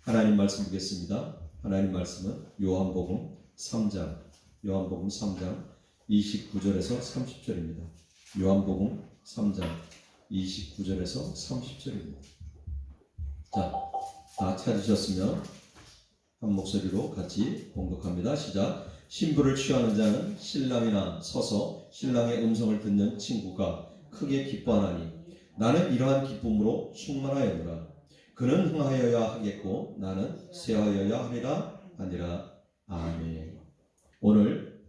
하나님 말씀 보겠습니다. 하나님 말씀은 요한복음 3장 29절에서 30절입니다. 요한복음 3장 29절에서 30절입니다. 자, 다 찾으셨으면 한 목소리로 같이 봉독합니다. 시작. 신부를 취하는 자는 신랑이나 서서 신랑의 음성을 듣는 친구가 크게 기뻐하나니 나는 이러한 기쁨으로 충만하였노라. 그는 흥하여야 하겠고 나는 쇠하여야 하리라 아니라. 아멘. 오늘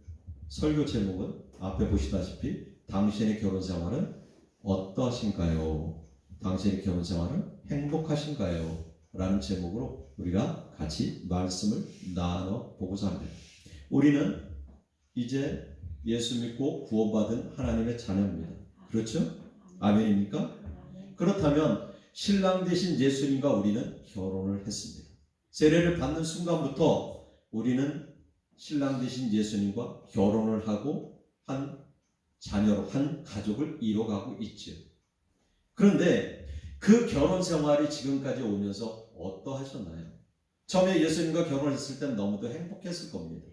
설교 제목은 앞에 보시다시피 당신의 결혼 생활은 어떠하신가요? 당신의 결혼 생활은 행복하신가요? 라는 제목으로 우리가 같이 말씀을 나눠보고자 합니다. 우리는 이제 예수 믿고 구원받은 하나님의 자녀입니다. 그렇죠? 아멘입니까? 그렇다면 신랑 되신 예수님과 우리는 결혼을 했습니다. 세례를 받는 순간부터 우리는 신랑 되신 예수님과 결혼을 하고 한 자녀로 한 가족을 이뤄가고 있죠. 그런데 그 결혼 생활이 지금까지 오면서 어떠하셨나요? 처음에 예수님과 결혼했을 땐 너무도 행복했을 겁니다.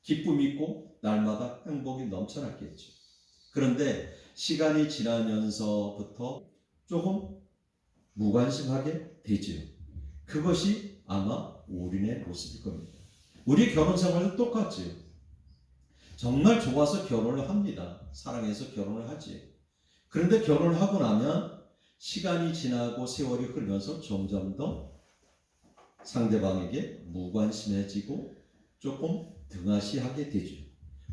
기쁨이 있고 날마다 행복이 넘쳐났겠죠. 그런데 시간이 지나면서부터 조금 무관심하게 되지요. 그것이 아마 우리의 모습일 겁니다. 우리 결혼 생활도 똑같지요. 정말 좋아서 결혼을 합니다. 사랑해서 결혼을 하지요. 그런데 결혼을 하고 나면 시간이 지나고 세월이 흐르면서 점점 더 상대방에게 무관심해지고 조금 등하시하게 되죠.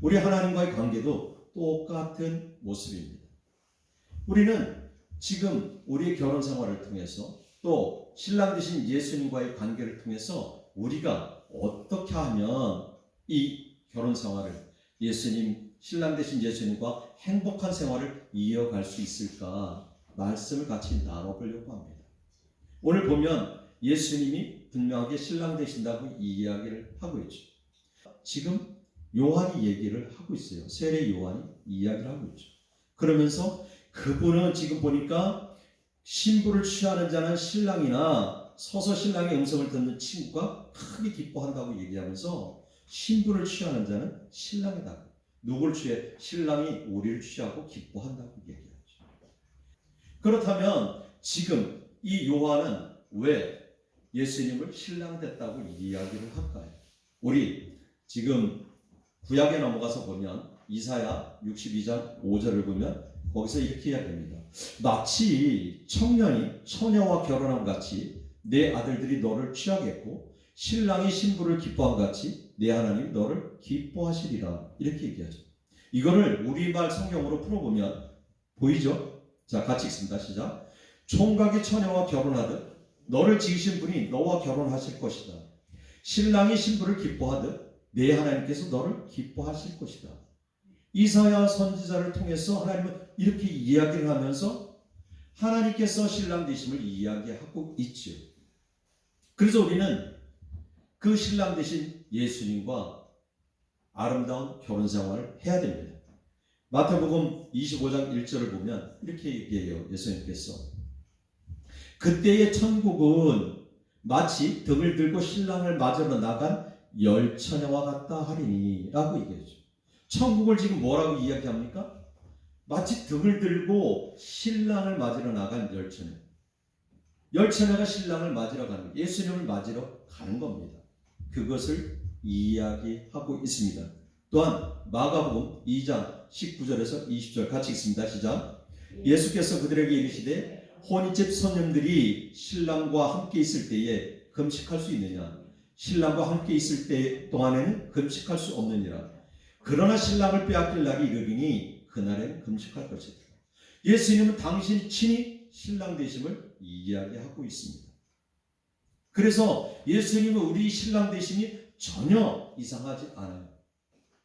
우리 하나님과의 관계도 똑같은 모습입니다. 우리는 지금 우리의 결혼 생활을 통해서 또 신랑 되신 예수님과의 관계를 통해서 우리가 어떻게 하면 이 결혼 생활을 예수님, 신랑 되신 예수님과 행복한 생활을 이어갈 수 있을까 말씀을 같이 나눠보려고 합니다. 오늘 보면 예수님이 분명하게 신랑 되신다고 이야기를 하고 있죠. 지금 요한이 얘기를 하고 있어요. 세례 요한이 이야기를 하고 있죠. 그러면서 그분은 지금 보니까 신부를 취하는 자는 신랑이나 서서 신랑의 음성을 듣는 친구가 크게 기뻐한다고 얘기하면서 신부를 취하는 자는 신랑이다. 누구를 취해? 신랑이 우리를 취하고 기뻐한다고 얘기하죠. 그렇다면 지금 이 요한은 왜 예수님을 신랑 됐다고 이야기를 할까요? 우리 지금 구약에 넘어가서 보면 이사야 62장 5절을 보면 거기서 이렇게 이야기합니다. 마치 청년이 처녀와 결혼함 같이 내 아들들이 너를 취하겠고 신랑이 신부를 기뻐함 같이 내 하나님이 너를 기뻐하시리라. 이렇게 얘기하죠. 이거를 우리말 성경으로 풀어보면 보이죠? 자, 같이 읽습니다. 시작. 총각이 처녀와 결혼하듯 너를 지으신 분이 너와 결혼하실 것이다. 신랑이 신부를 기뻐하듯 내 하나님께서 너를 기뻐하실 것이다. 이사야 선지자를 통해서 하나님은 이렇게 이야기를 하면서 하나님께서 신랑 되심을 이야기하고 있죠. 그래서 우리는 그 신랑 되신 예수님과 아름다운 결혼 생활을 해야 됩니다. 마태복음 25장 1절을 보면 이렇게 얘기해요. 예수님께서 그때의 천국은 마치 등을 들고 신랑을 맞으러 나간 열처녀와 같다 하리니 라고 얘기하죠. 천국을 지금 뭐라고 이야기합니까? 마치 등을 들고 신랑을 맞으러 나간 열처녀. 열처녀가 신랑을 맞으러 가는, 예수님을 맞으러 가는 겁니다. 그것을 이야기하고 있습니다. 또한 마가복음 2장 19절에서 20절 같이 읽습니다. 시작. 예수께서 그들에게 이르시되 혼인집 손님들이 신랑과 함께 있을 때에 금식할 수 있느냐? 신랑과 함께 있을 때 동안에는 금식할 수 없느니라. 그러나 신랑을 빼앗길 날이 이르리니 그날에는 금식할 것이다. 예수님은 당신 친히 신랑 되심을 이야기하고 있습니다. 그래서 예수님은 우리 신랑 되심이 전혀 이상하지 않아요.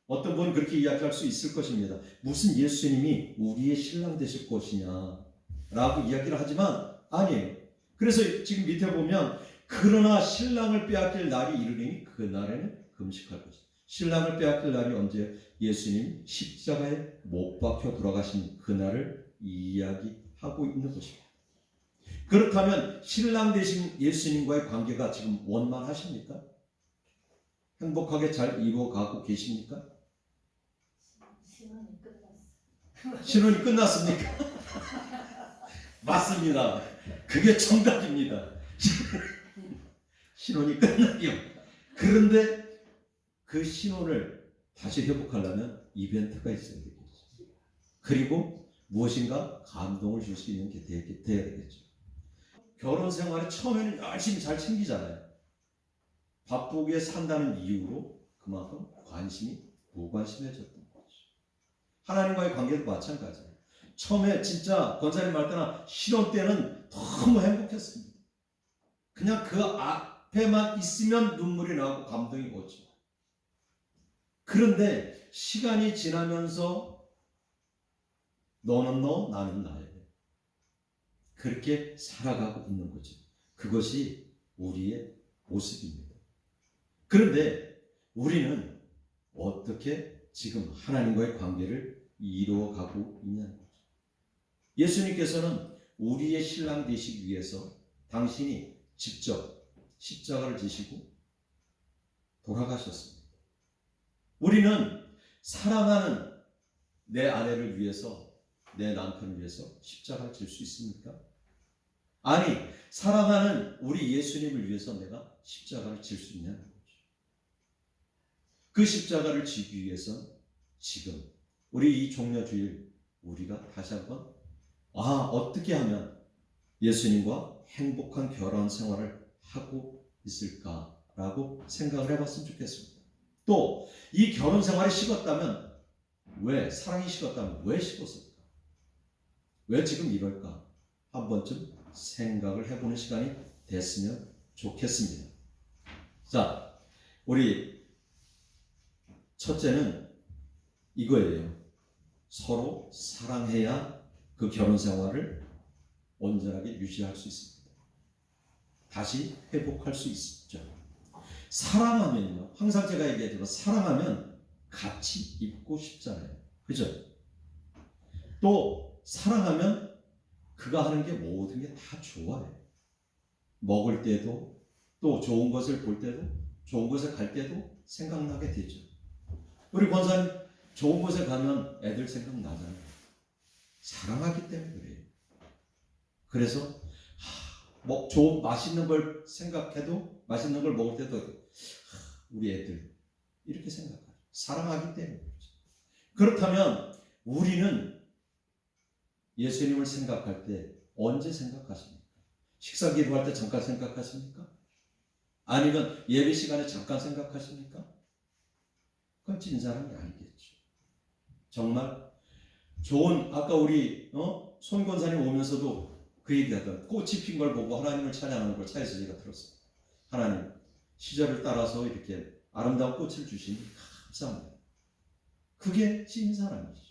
어떤 분은 그렇게 이야기할 수 있을 것입니다. 무슨 예수님이 우리의 신랑 되실 것이냐 라고 이야기를 하지만 아니에요. 그래서 지금 밑에 보면 그러나 신랑을 빼앗길 날이 이르리니 그날에는 금식할 것이다. 신랑을 빼앗길 날이 언제? 예수님 십자가에 못 박혀 돌아가신 그날을 이야기하고 있는 것입니다. 그렇다면 신랑 되신 예수님과의 관계가 지금 원만하십니까? 행복하게 잘 이루어가고 계십니까? 신혼이 끝났어. 신혼이 끝났습니까? 맞습니다. 그게 정답입니다. 신혼이 끝났기요. 그런데 그 신혼을 다시 회복하려면 이벤트가 있어야 되겠죠. 그리고 무엇인가 감동을 줄 수 있는 게 돼야 되겠죠. 결혼 생활에 처음에는 열심히 잘 챙기잖아요. 바쁘게 산다는 이유로 그만큼 관심이 무관심해졌던 거죠. 하나님과의 관계도 마찬가지예요. 처음에 진짜 권사님 말 때나 신혼 때는 너무 행복했습니다. 그냥 그 앞에만 있으면 눈물이 나고 감동이 오죠. 그런데 시간이 지나면서 너는 너, 나는 나예요. 그렇게 살아가고 있는 거죠. 그것이 우리의 모습입니다. 그런데 우리는 어떻게 지금 하나님과의 관계를 이루어가고 있냐는 거죠. 예수님께서는 우리의 신랑 되시기 위해서 당신이 직접 십자가를 지시고 돌아가셨습니다. 우리는 사랑하는 내 아내를 위해서, 내 남편을 위해서 십자가를 질 수 있습니까? 아니, 사랑하는 우리 예수님을 위해서 내가 십자가를 질 수 있냐는 거죠. 그 십자가를 지기 위해서 지금 우리 이 종려주일 우리가 다시 한번 어떻게 하면 예수님과 행복한 결혼 생활을 하고 있을까라고 생각을 해봤으면 좋겠습니다. 또 이 결혼 생활이 식었다면 왜, 사랑이 식었다면 왜 식었을까? 왜 지금 이럴까? 한 번쯤 생각을 해보는 시간이 됐으면 좋겠습니다. 자, 우리 첫째는 이거예요. 서로 사랑해야 그 결혼 생활을 온전하게 유지할 수 있습니다. 다시 회복할 수 있죠. 사랑하면요, 항상 제가 얘기하지만 사랑하면 같이 입고 싶잖아요. 그죠? 또 사랑하면 그가 하는 게 모든 게 다 좋아요. 먹을 때도, 또 좋은 것을 볼 때도, 좋은 곳에 갈 때도 생각나게 되죠. 우리 권사님 좋은 곳에 가면 애들 생각나잖아요. 사랑하기 때문에 그래요. 그래서 좋은 맛있는 걸 생각해도, 맛있는 걸 먹을 때도 우리 애들 이렇게 생각하죠. 사랑하기 때문에 그렇죠. 그렇다면 우리는 예수님을 생각할 때 언제 생각하십니까? 식사 기도할 때 잠깐 생각하십니까? 아니면 예배 시간에 잠깐 생각하십니까? 그건 찐 사람이 아니겠죠. 정말 좋은, 아까 우리 손 권사님 오면서도 그 얘기하던 꽃이 핀 걸 보고 하나님을 찬양하는 걸 차에서 제가 들었어요. 하나님, 시절을 따라서 이렇게 아름다운 꽃을 주시니 감사합니다. 그게 찐 사람이죠.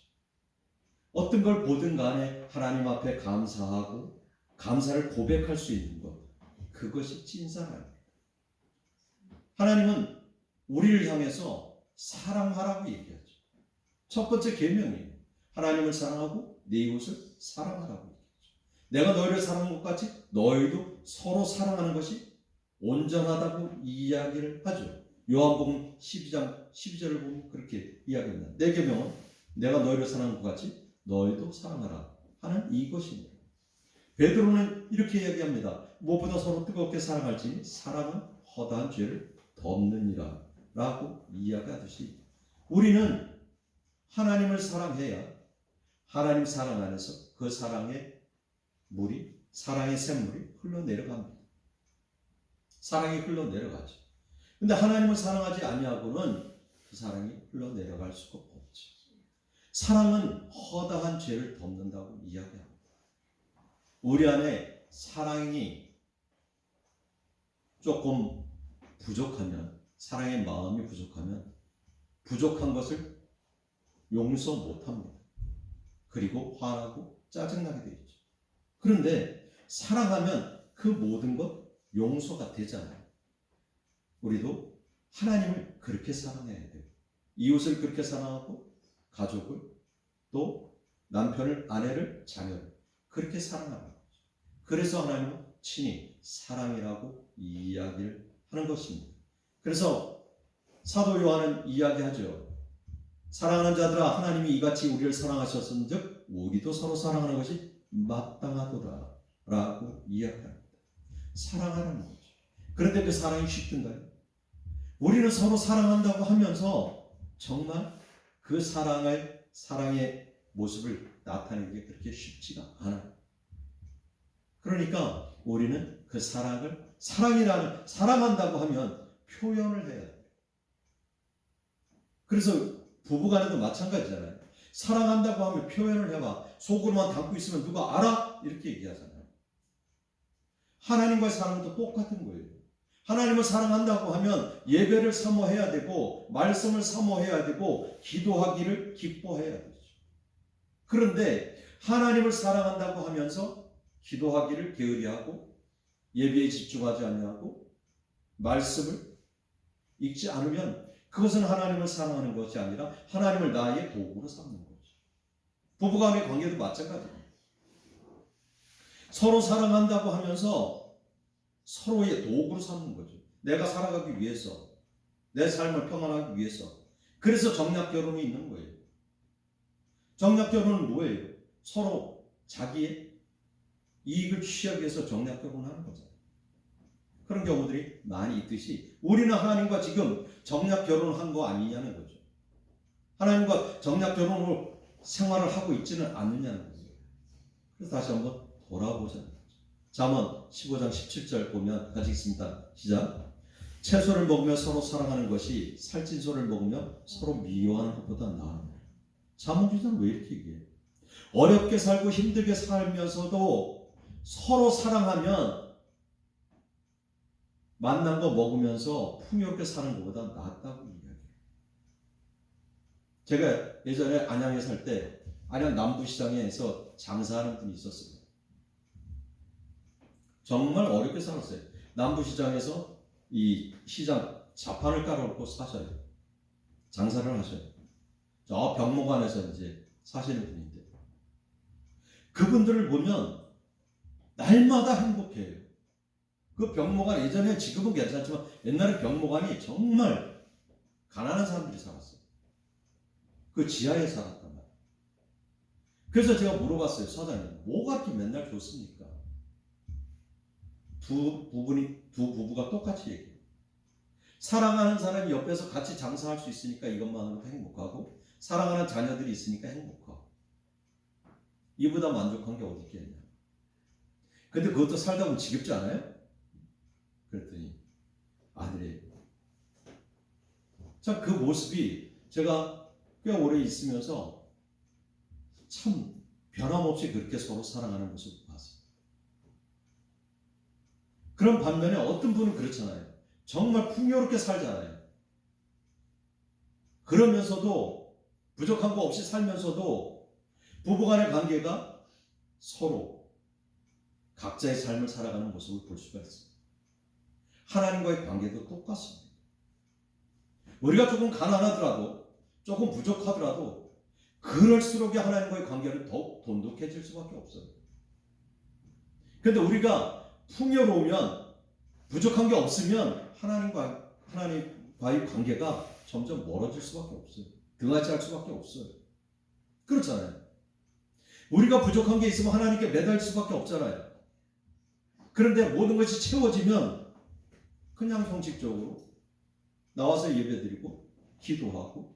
어떤 걸 보든 간에 하나님 앞에 감사하고 감사를 고백할 수 있는 것, 그것이 찐 사람입니다. 하나님은 우리를 향해서 사랑하라고 얘기하죠. 첫 번째 계명이에요. 하나님을 사랑하고 내 이웃을 사랑하라고 얘기하죠. 내가 너희를 사랑한 것 같이 너희도 서로 사랑하는 것이 온전하다고 이야기를 하죠. 요한복음 12장 12절을 보면 그렇게 이야기합니다. 내 계명은 내가 너희를 사랑한 것 같이 너희도 사랑하라 하는 이것입니다. 베드로는 이렇게 이야기합니다. 무엇보다 서로 뜨겁게 사랑할지니 사랑은 허다한 죄를 덮느니라 라고 이야기하듯이 우리는 하나님을 사랑해야 하나님 사랑 안에서 그 사랑의 물이, 사랑의 샘물이 흘러내려갑니다. 사랑이 흘러내려가죠. 근데 하나님을 사랑하지 아니하고는 그 사랑이 흘러내려갈 수가 없죠. 사랑은 허다한 죄를 덮는다고 이야기합니다. 우리 안에 사랑이 조금 부족하면, 사랑의 마음이 부족하면 부족한 것을 용서 못합니다. 그리고 화나고 짜증나게 되죠. 그런데 사랑하면 그 모든 것 용서가 되잖아요. 우리도 하나님을 그렇게 사랑해야 돼요. 이웃을 그렇게 사랑하고 가족을, 또 남편을, 아내를, 자녀를 그렇게 사랑하는 거죠. 그래서 하나님은 친히 사랑이라고 이야기를 하는 것입니다. 그래서 사도 요한은 이야기하죠. 사랑하는 자들아, 하나님이 이같이 우리를 사랑하셨은즉 우리도 서로 사랑하는 것이 마땅하도다 라고 이야기합니다. 사랑하는 거죠. 그런데 그 사랑이 쉽던가요? 우리는 서로 사랑한다고 하면서 정말 그 사랑의 모습을 나타내는 게 그렇게 쉽지가 않아요. 그러니까 우리는 그 사랑한다고 하면 표현을 해야 돼요. 그래서 부부간에도 마찬가지잖아요. 사랑한다고 하면 표현을 해봐. 속으로만 담고 있으면 누가 알아? 이렇게 얘기하잖아요. 하나님과의 사랑도 똑같은 거예요. 하나님을 사랑한다고 하면 예배를 사모해야 되고 말씀을 사모해야 되고 기도하기를 기뻐해야 되죠. 그런데 하나님을 사랑한다고 하면서 기도하기를 게으리하고 예배에 집중하지 않냐고 말씀을 읽지 않으면 그것은 하나님을 사랑하는 것이 아니라 하나님을 나의 도구로 삼는 거죠. 부부간의 관계도 마찬가지입니다. 서로 사랑한다고 하면서 서로의 도구로 삼는 거죠. 내가 살아가기 위해서, 내 삶을 평안하기 위해서. 그래서 정략 결혼이 있는 거예요. 정략 결혼은 뭐예요? 서로 자기의 이익을 취하기 위해서 정략 결혼하는 거잖아요. 그런 경우들이 많이 있듯이 우리는 하나님과 지금 정략 결혼한 거 아니냐는 거죠. 하나님과 정략 결혼으로 생활을 하고 있지는 않느냐는 거죠. 그래서 다시 한번 돌아보자는 거죠. 잠언 15장 17절 보면 같이 읽습니다. 시작. 채소를 먹으며 서로 사랑하는 것이 살찐 소를 먹으며 서로 미워하는 것보다 나아. 잠언 기자는 왜 이렇게 얘기해요? 어렵게 살고 힘들게 살면서도 서로 사랑하면 만난 거 먹으면서 풍요롭게 사는 것보다 낫다고 이야기해요. 제가 예전에 안양에 살 때 안양 남부시장에서 장사하는 분이 있었어요. 정말 어렵게 살았어요. 남부시장에서 이 시장 자판을 깔아놓고 사셔요. 장사를 하셔요. 저 병목안에서 이제 사시는 분인데 그분들을 보면 날마다 행복해요. 그 병목안 예전에 지금은 괜찮지만 옛날에 병목안이 정말 가난한 사람들이 살았어요. 그 지하에 살았단 말이에요. 그래서 제가 물어봤어요. 사장님, 뭐가 이렇게 맨날 좋습니까? 두 부부가 똑같이 얘기해요. 사랑하는 사람이 옆에서 같이 장사할 수 있으니까 이것만으로도 행복하고 사랑하는 자녀들이 있으니까 행복하고 이보다 만족한 게 어디 있겠냐. 근데 그것도 살다 보면 지겹지 않아요? 그랬더니 아니래요. 참 그 모습이 제가 꽤 오래 있으면서 참 변함없이 그렇게 서로 사랑하는 모습을 봤어요. 그런 반면에 어떤 분은 그렇잖아요. 정말 풍요롭게 살잖아요. 그러면서도 부족한 거 없이 살면서도 부부간의 관계가 서로 각자의 삶을 살아가는 모습을 볼 수가 있어요. 하나님과의 관계도 똑같습니다. 우리가 조금 가난하더라도 조금 부족하더라도 그럴수록 하나님과의 관계는 더욱 돈독해질 수밖에 없어요. 그런데 우리가 풍요로우면 부족한 게 없으면 하나님과의 관계가 점점 멀어질 수밖에 없어요. 등하지 할 수밖에 없어요. 그렇잖아요. 우리가 부족한 게 있으면 하나님께 매달 수밖에 없잖아요. 그런데 모든 것이 채워지면 그냥 형식적으로 나와서 예배드리고 기도하고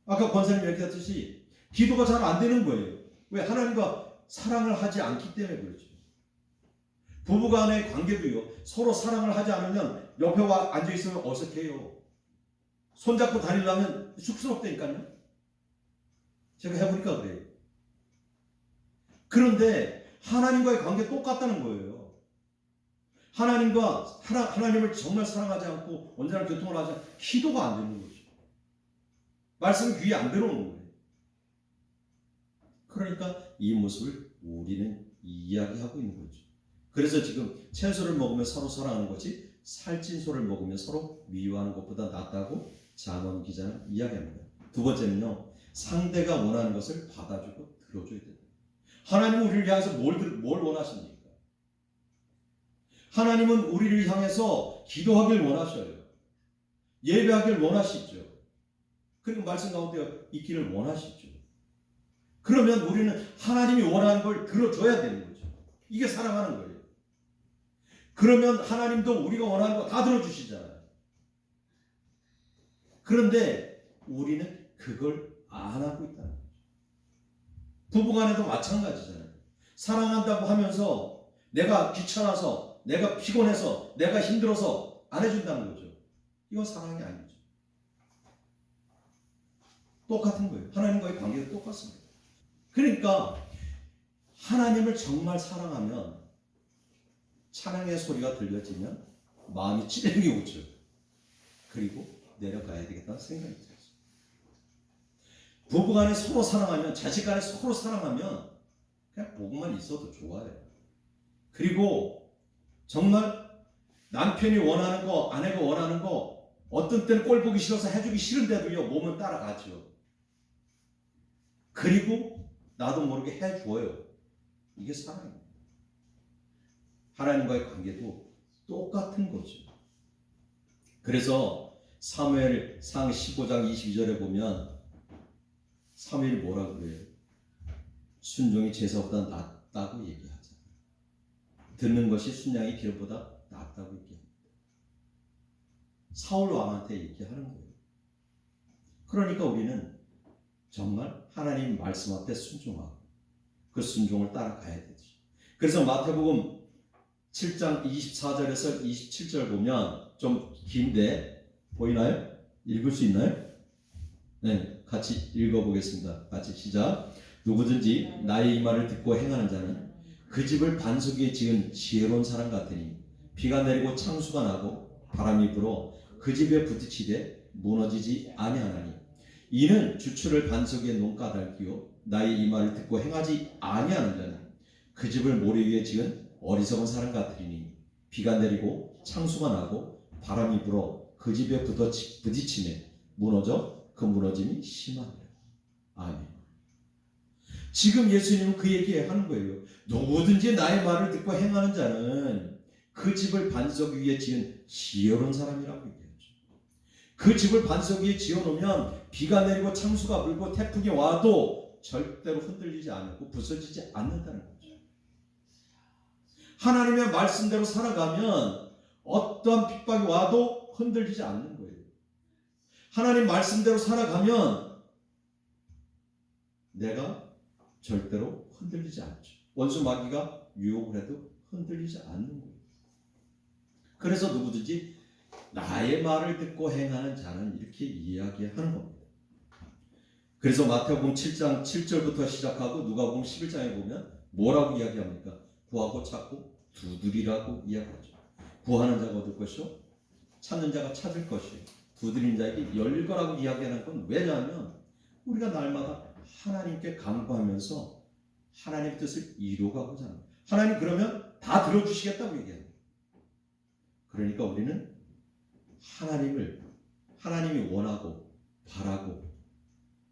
아까 권사님 얘기했듯이 기도가 잘 안 되는 거예요. 왜? 하나님과 사랑을 하지 않기 때문에 그렇죠. 부부간의 관계도요. 서로 사랑을 하지 않으면 옆에 와 앉아있으면 어색해요. 손잡고 다니려면 쑥스럽다니까요. 제가 해보니까 그래요. 그런데 하나님과의 관계 똑같다는 거예요. 하나님을 정말 사랑하지 않고 언제나 교통을 하지 않고 기도가 안 되는 거죠. 말씀이 귀에 안 들어오는 거예요. 그러니까 이 모습을 우리는 이야기하고 있는 거죠. 그래서 지금 채소를 먹으며 서로 사랑하는 것이 살찐 소를 먹으며 서로 미워하는 것보다 낫다고 잠언 기자는 이야기합니다. 두 번째는요. 상대가 원하는 것을 받아주고 들어줘야 된다. 하나님은 우리를 향해서 뭘 원하십니까? 하나님은 우리를 향해서 기도하길 원하셔요. 예배하길 원하시죠. 그리고 말씀 가운데 있기를 원하시죠. 그러면 우리는 하나님이 원하는 걸 들어줘야 되는 거죠. 이게 사랑하는 거예요. 그러면 하나님도 우리가 원하는 거 다 들어주시잖아요. 그런데 우리는 그걸 안 하고 있다는 거죠. 부부간에도 마찬가지잖아요. 사랑한다고 하면서 내가 귀찮아서, 내가 피곤해서, 내가 힘들어서 안 해준다는 거죠. 이건 사랑이 아니죠. 똑같은 거예요. 하나님과의 관계도 똑같습니다. 그러니까 하나님을 정말 사랑하면 찬양의 소리가 들려지면 마음이 찌르게 오죠. 그리고 내려가야 되겠다는 생각이 들어요. 부부간에 서로 사랑하면, 자식간에 서로 사랑하면 그냥 보고만 있어도 좋아요. 그리고 정말 남편이 원하는 거, 아내가 원하는 거 어떤 때는 꼴 보기 싫어서 해주기 싫은데도요 몸은 따라가죠. 그리고 나도 모르게 해줘요. 이게 사랑입니다. 하나님과의 관계도 똑같은 거죠. 그래서 사무엘상 15장 22절에 보면 사무엘이 뭐라 그래요? 순종이 제사보다 낫다고 얘기하잖아요. 듣는 것이 순양의 기름보다 낫다고 얘기합니다. 사울 왕한테 얘기하는 거예요. 그러니까 우리는 정말 하나님 말씀 앞에 순종하고 그 순종을 따라가야 되죠. 그래서 마태복음 7장 24절에서 27절 보면 좀 긴데 보이나요? 읽을 수 있나요? 네, 같이 읽어보겠습니다. 같이 시작. 누구든지 나의 이 말을 듣고 행하는 자는 그 집을 반석 위에 지은 지혜로운 사람 같으니 비가 내리고 창수가 나고 바람이 불어 그 집에 부딪히되 무너지지 아니하나니 이는 주추를 반석 위에 놓은 까닭이요 나의 이 말을 듣고 행하지 아니하는 자는 그 집을 모래 위에 지은 어리석은 사람 같으니 비가 내리고 창수가 나고 바람이 불어 그 집에 부딪히며 무너져 그 무너짐이 심하니라. 아멘. 지금 예수님은 그 얘기하는 거예요. 누구든지 나의 말을 듣고 행하는 자는 그 집을 반석 위에 지은 지혜로운 사람이라고 얘기하죠. 그 집을 반석 위에 지어놓으면 비가 내리고 창수가 불고 태풍이 와도 절대로 흔들리지 않고 부서지지 않는다는 거죠. 하나님의 말씀대로 살아가면 어떠한 핍박이 와도 흔들리지 않는 거예요. 하나님 말씀대로 살아가면 내가 절대로 흔들리지 않죠. 원수 마귀가 유혹을 해도 흔들리지 않는 거예요. 그래서 누구든지 나의 말을 듣고 행하는 자는 이렇게 이야기하는 겁니다. 그래서 마태복음 7장 7절부터 시작하고 누가복음 11장에 보면 뭐라고 이야기합니까? 구하고 찾고 두드리라고 이야기하죠. 구하는 자가 얻을 것이요 찾는 자가 찾을 것이요 두드린 자에게 열릴 거라고 이야기하는 건 왜냐하면 우리가 날마다 하나님께 간구하면서 하나님의 뜻을 이루어가고자 합니다. 하나님 그러면 다 들어주시겠다고 얘기합니다. 그러니까 우리는 하나님이 원하고 바라고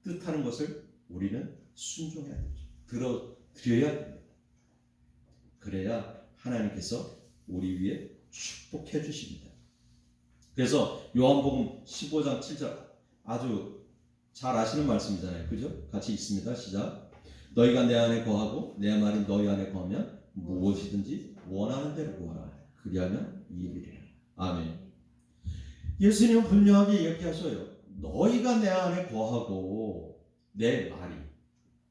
뜻하는 것을 우리는 순종해야 되죠. 들어드려야 됩니다. 그래야 하나님께서 우리 위에 축복해 주십니다. 그래서 요한복음 15장 7절 아주 잘 아시는 말씀이잖아요. 그죠? 같이 읽습니다. 시작. 너희가 내 안에 거하고 내 말이 너희 안에 거하면 무엇이든지 원하는 대로 구하라. 그리하면 이루리라. 아멘. 예수님은 분명하게 이야기하셔요. 너희가 내 안에 거하고 내 말이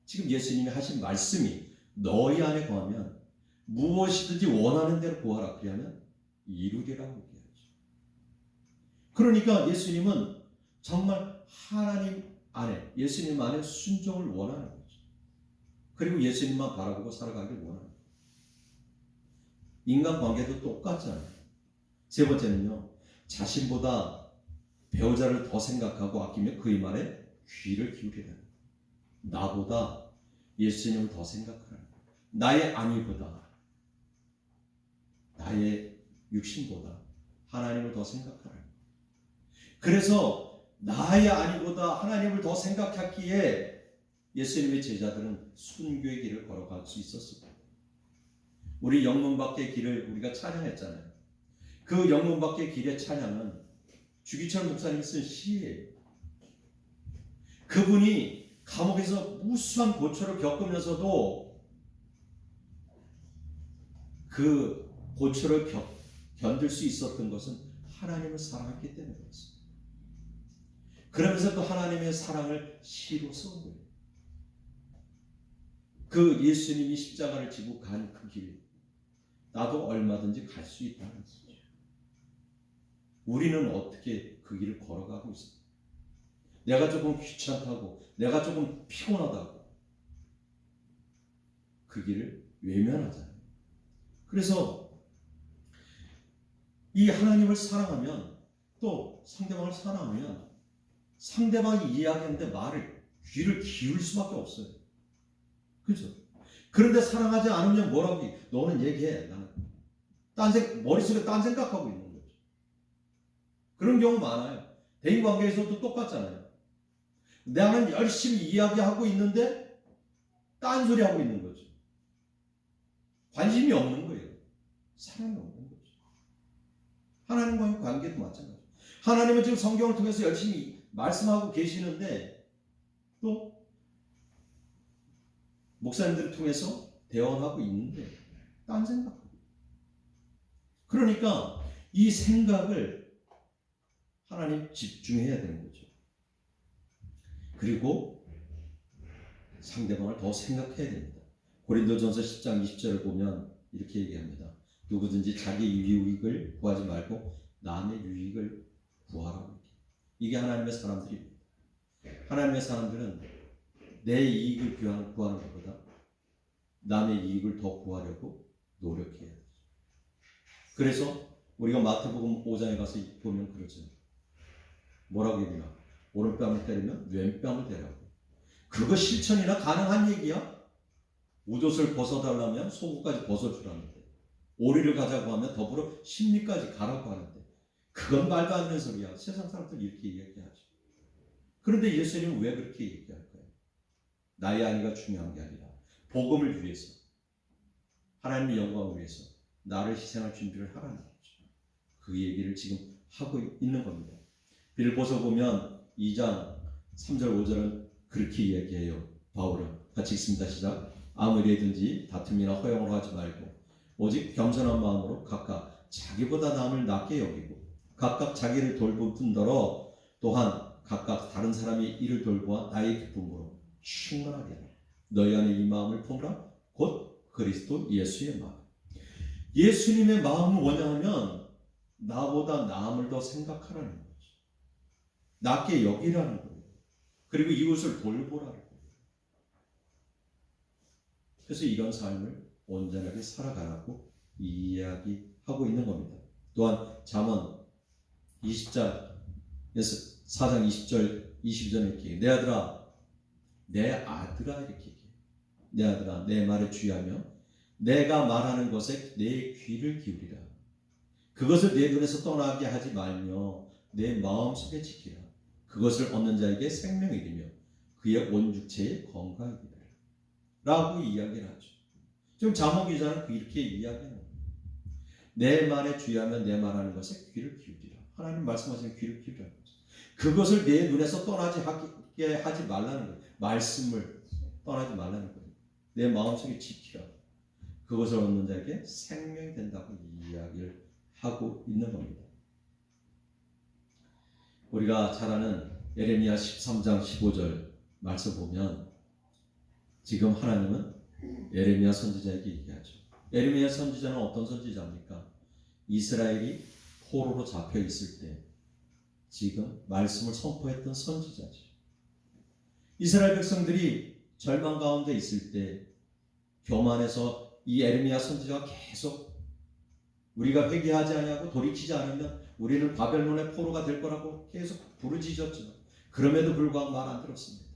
지금 예수님이 하신 말씀이 너희 안에 거하면 무엇이든지 원하는 대로 구하라. 그리하면 이루리라고 얘기하죠. 그러니까 예수님은 정말 하나님 안에 예수님 안에 순종을 원하는 거죠. 그리고 예수님만 바라보고 살아가길 원하는 거예요. 인간관계도 똑같잖아요. 세 번째는요. 자신보다 배우자를 더 생각하고 아끼며 그의 말에 귀를 기울이라. 나보다 예수님을 더 생각하라. 나의 안위보다 나의 육신보다 하나님을 더 생각하라. 그래서 나의 안위보다 하나님을 더 생각했기에 예수님의 제자들은 순교의 길을 걸어갈 수 있었습니다. 우리 영문 밖의 길을 우리가 찬양했잖아요. 그 영문 밖의 길의 찬양은 주기철 목사님이 쓴 시예요. 그분이 감옥에서 무수한 고초를 겪으면서도 그 고초를 견딜 수 있었던 것은 하나님을 사랑했기 때문이었어요. 그러면서 또 하나님의 사랑을 시로 써온 거예요. 그 예수님이 십자가를 지고 간 그 길, 나도 얼마든지 갈 수 있다는 거죠. 우리는 어떻게 그 길을 걸어가고 있습니까? 내가 조금 귀찮다고, 내가 조금 피곤하다고 그 길을 외면하잖아요. 그래서 이 하나님을 사랑하면, 또 상대방을 사랑하면 상대방이 이야기하는데 귀를 기울 수밖에 없어요. 그렇죠? 그런데 사랑하지 않으면 뭐라고 해? 너는 얘기해. 나는 머릿속에 딴 생각하고 있는 거죠. 그런 경우 많아요. 대인관계에서도 똑같잖아요. 나는 열심히 이야기하고 있는데 딴소리 하고 있는 거죠. 관심이 없는 거예요. 사랑이 없는 거죠. 하나님과의 관계도 마찬가지예요. 하나님은 지금 성경을 통해서 열심히 말씀하고 계시는데 또 목사님들을 통해서 대화하고 있는데 딴 생각하고. 그러니까 이 생각을 하나님 집중해야 되는 거죠. 그리고 상대방을 더 생각해야 됩니다. 고린도전서 10장 20절을 보면 이렇게 얘기합니다. 누구든지 자기 유익을 구하지 말고 남의 유익을 구하라고. 이게 하나님의 사람들입니다. 하나님의 사람들은 내 이익을 구하는 것보다 남의 이익을 더 구하려고 노력해야 되죠. 그래서 우리가 마태복음 5장에 가서 보면 그러죠. 뭐라고 얘기하나? 오른뺨을 때리면 왼뺨을 대라고. 그거 실천이나 가능한 얘기야? 옷을 벗어달라면 속옷까지 벗어주라는데, 오리를 가자고 하면 더불어 심리까지 가라고 하는데, 그건 말도 안 되는 소리야. 세상 사람들 이렇게 얘기하죠. 그런데 예수님은 왜 그렇게 얘기할까요? 나의 안위가 중요한 게 아니라 복음을 위해서, 하나님의 영광을 위해서 나를 희생할 준비를 하라는 거죠. 그 얘기를 지금 하고 있는 겁니다. 빌보서 보면 2장 3절 5절은 그렇게 이야기해요. 바울은 같이 읽습니다. 시작. 아무리든지 다툼이나 허용을 하지 말고 오직 겸손한 마음으로 각각 자기보다 남을 낮게 여기고 각각 자기를 돌볼 뿐더러 또한 각각 다른 사람이 이를 돌보아 나의 기쁨으로 충만하게 하라. 너희 안에 이 마음을 품으라. 곧 그리스도 예수의 마음. 예수님의 마음을 원하면 나보다 남을 더 생각하라는 거죠. 낮게 여기라는 거예요. 그리고 이웃을 돌보라는 거예요. 그래서 이런 삶을 온전하게 살아가라고 이야기하고 있는 겁니다. 또한 잠언 4장 20절 22절에 이렇게 내 아들아 이렇게 얘기해요. 내 아들아 내 말에 주의하며 내가 말하는 것에 내 귀를 기울이라. 그것을 내 눈에서 떠나게 하지 말며 내 마음속에 지키라. 그것을 얻는 자에게 생명이리며 그의 온 육체에 건강이리라. 라고 이야기를 하죠. 지금 잠언 기자는 이렇게 이야기하는 거예요. 내 말에 주의하면 내 말하는 것에 귀를 기울이라. 하나님 말씀하시는 귀를 기울이라는 거죠. 그것을 내 눈에서 떠나게 하지 말라는 거예요. 말씀을 떠나지 말라는 거예요. 내 마음속에 지키라. 그것을 얻는 자에게 생명이 된다고 이야기를 하고 있는 겁니다. 우리가 잘 아는 예레미야 13장 15절 말씀 보면 지금 하나님은 예레미야 선지자에게 얘기하죠. 예레미야 선지자는 어떤 선지자입니까? 이스라엘이 포로로 잡혀 있을 때 지금 말씀을 선포했던 선지자죠. 이스라엘 백성들이 절망 가운데 있을 때 교만해서 이 예레미야 선지자가 계속 우리가 회개하지 아니하고 돌이키지 않으면 우리는 바벨론의 포로가 될 거라고 계속 부르짖었죠. 그럼에도 불구하고 말 안 들었습니다.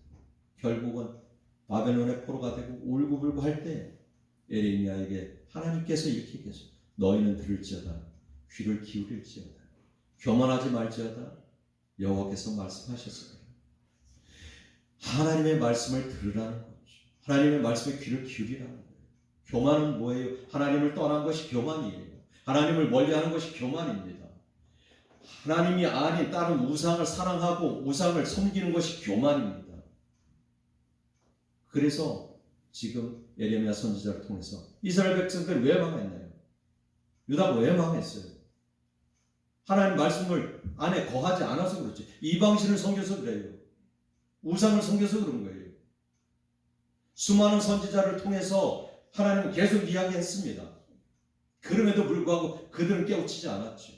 결국은 바벨론의 포로가 되고 울고불고 할 때 예레미야에게 하나님께서 이렇게 얘기했어요. 너희는 들을지어다. 귀를 기울일지어다. 교만하지 말지어다. 여호와께서 말씀하셨어요. 하나님의 말씀을 들으라는 거죠. 하나님의 말씀에 귀를 기울이라는 거예요. 교만은 뭐예요? 하나님을 떠난 것이 교만이에요. 하나님을 멀리하는 것이 교만입니다. 하나님이 아닌 다른 우상을 사랑하고 우상을 섬기는 것이 교만입니다. 그래서 지금 예레미야 선지자를 통해서 이스라엘 백성들이 왜 망했나요? 유다가 왜 망했어요? 하나님 말씀을 안에 거하지 않아서 그렇지. 이방신을 섬겨서 그래요. 우상을 섬겨서 그런 거예요. 수많은 선지자를 통해서 하나님은 계속 이야기했습니다. 그럼에도 불구하고 그들은 깨우치지 않았죠.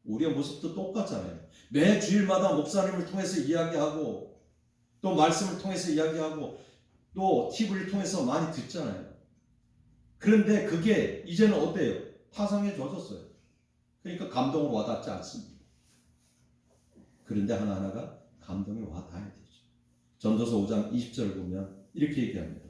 우리의 모습도 똑같잖아요. 매 주일마다 목사님을 통해서 이야기하고 또 말씀을 통해서 이야기하고 또 TV를 통해서 많이 듣잖아요. 그런데 그게 이제는 어때요? 타성해져졌어요. 그러니까 감동으로 와닿지 않습니다. 그런데 하나하나가 감동이 와닿아야 되죠. 전도서 5장 20절을 보면 이렇게 얘기합니다.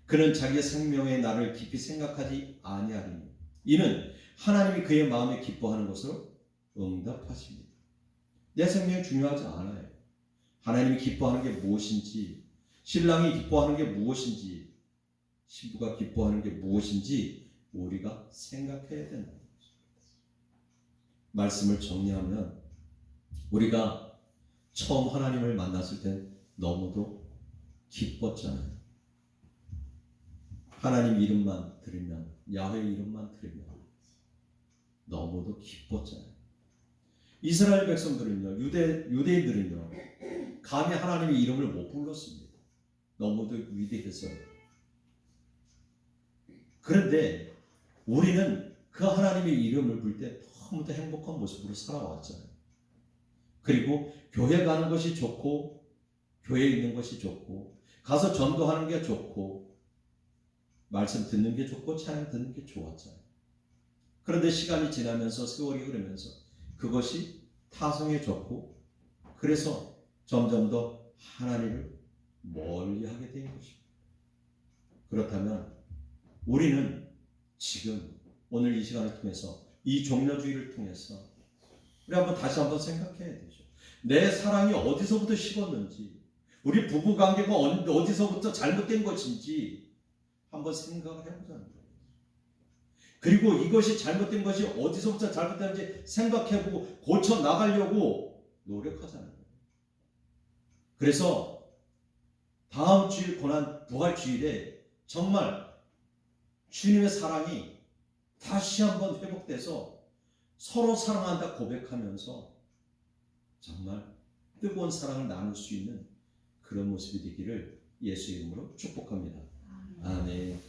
그는 자기의 생명의 날을 깊이 생각하지 아니하리니 이는 하나님이 그의 마음에 기뻐하는 것으로 응답하십니다. 내 생명이 중요하지 않아요. 하나님이 기뻐하는 게 무엇인지, 신랑이 기뻐하는 게 무엇인지, 신부가 기뻐하는 게 무엇인지 우리가 생각해야 된다. 말씀을 정리하면 우리가 처음 하나님을 만났을 때 너무도 기뻤잖아요. 하나님 이름만 들으면, 야훼 이름만 들으면 너무도 기뻤잖아요. 이스라엘 백성들은요, 유대인들은요, 감히 하나님의 이름을 못 불렀습니다. 너무도 위대해서. 그런데 우리는 그 하나님의 이름을 부를 때 너무도 행복한 모습으로 살아왔잖아요. 그리고 교회 가는 것이 좋고, 교회에 있는 것이 좋고, 가서 전도하는 게 좋고, 말씀 듣는 게 좋고, 찬양 듣는 게 좋았잖아요. 그런데 시간이 지나면서, 세월이 흐르면서 그것이 타성해졌고, 그래서 점점 더 하나님을 멀리하게 된 것입니다. 그렇다면 우리는 지금 오늘 이 시간을 통해서 이 종려주의를 통해서 우리 다시 한번 생각해야 되죠. 내 사랑이 어디서부터 식었는지, 우리 부부관계가 어디서부터 잘못된 것인지 한번 생각을 해보자는 거예요. 그리고 이것이 잘못된 것이 어디서부터 잘못된지 생각해보고 고쳐나가려고 노력하자는 거예요. 그래서 다음 주일 부활주일에 정말 주님의 사랑이 다시 한번 회복돼서 서로 사랑한다 고백하면서 정말 뜨거운 사랑을 나눌 수 있는 그런 모습이 되기를 예수 이름으로 축복합니다. 아멘.